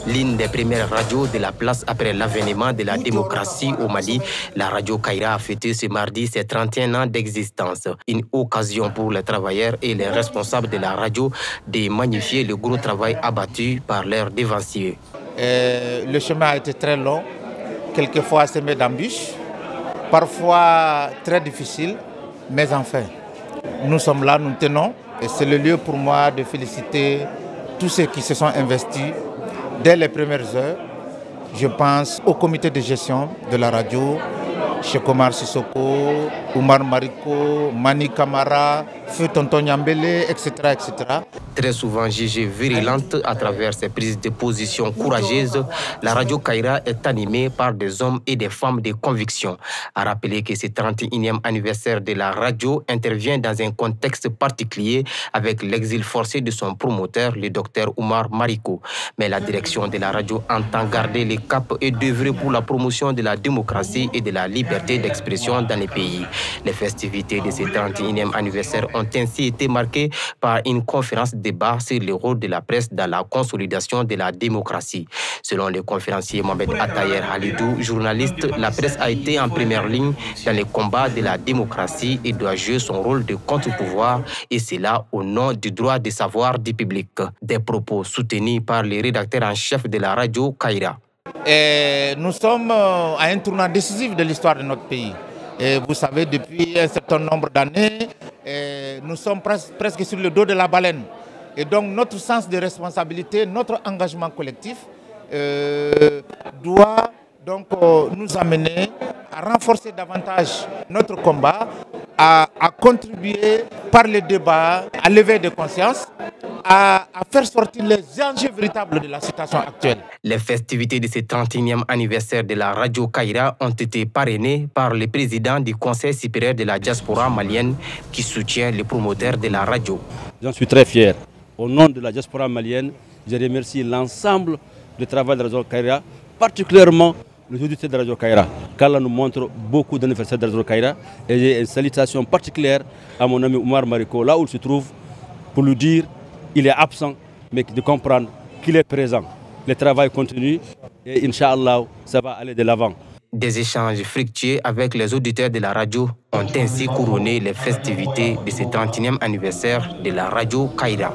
L'une des premières radios de la place après l'avènement de la démocratie au Mali, la radio Kaira a fêté ce mardi ses 31 ans d'existence. Une occasion pour les travailleurs et les responsables de la radio de magnifier le gros travail abattu par leurs dévanciers. Le chemin a été très long, quelquefois semé d'embûches, parfois très difficile, mais enfin, nous sommes là, nous tenons, et c'est le lieu pour moi de féliciter tous ceux qui se sont investis dès les premières heures. Je pense au comité de gestion de la radio, Cheikh Omar Sissoko, Oumar Mariko, Mani Kamara, Feu Tonton Nyambele, etc., etc. Très souvent jugée virulente à travers ses prises de position courageuses, la radio Kaira est animée par des hommes et des femmes de conviction. A rappeler que ce 31e anniversaire de la radio intervient dans un contexte particulier avec l'exil forcé de son promoteur, le docteur Oumar Mariko. Mais la direction de la radio entend garder le cap et d'œuvrer pour la promotion de la démocratie et de la liberté d'expression dans le pays. Les festivités de ce 31e anniversaire ont ainsi été marquées par une conférence débat sur le rôle de la presse dans la consolidation de la démocratie. Selon le conférencier Mohamed Atayer Halidou, journaliste, la presse a été en première ligne dans le combat de la démocratie et doit jouer son rôle de contre-pouvoir, et cela au nom du droit de savoir du public. Des propos soutenus par le rédacteur en chef de la radio Kaira. Nous sommes à un tournant décisif de l'histoire de notre pays. Et vous savez, depuis un certain nombre d'années, nous sommes presque sur le dos de la baleine. Et donc notre sens de responsabilité, notre engagement collectif doit donc nous amener à renforcer davantage notre combat, à contribuer par le débat à lever des consciences, à faire sortir les enjeux véritables de la situation actuelle. Les festivités de ce 31e anniversaire de la radio Kaira ont été parrainées par le président du Conseil supérieur de la diaspora malienne qui soutient les promoteurs de la radio. J'en suis très fier. Au nom de la diaspora malienne, je remercie l'ensemble du travail de la radio Kaira, particulièrement les auditeurs de la radio Kaira, car là nous montre beaucoup d'anniversaires de la radio Kaira. Et j'ai une salutation particulière à mon ami Oumar Mariko, là où il se trouve, pour lui dire qu'il est absent, mais de comprendre qu'il est présent. Le travail continue et Inch'Allah, ça va aller de l'avant. Des échanges fructueux avec les auditeurs de la radio ont ainsi couronné les festivités de ce 31e anniversaire de la radio Kaira.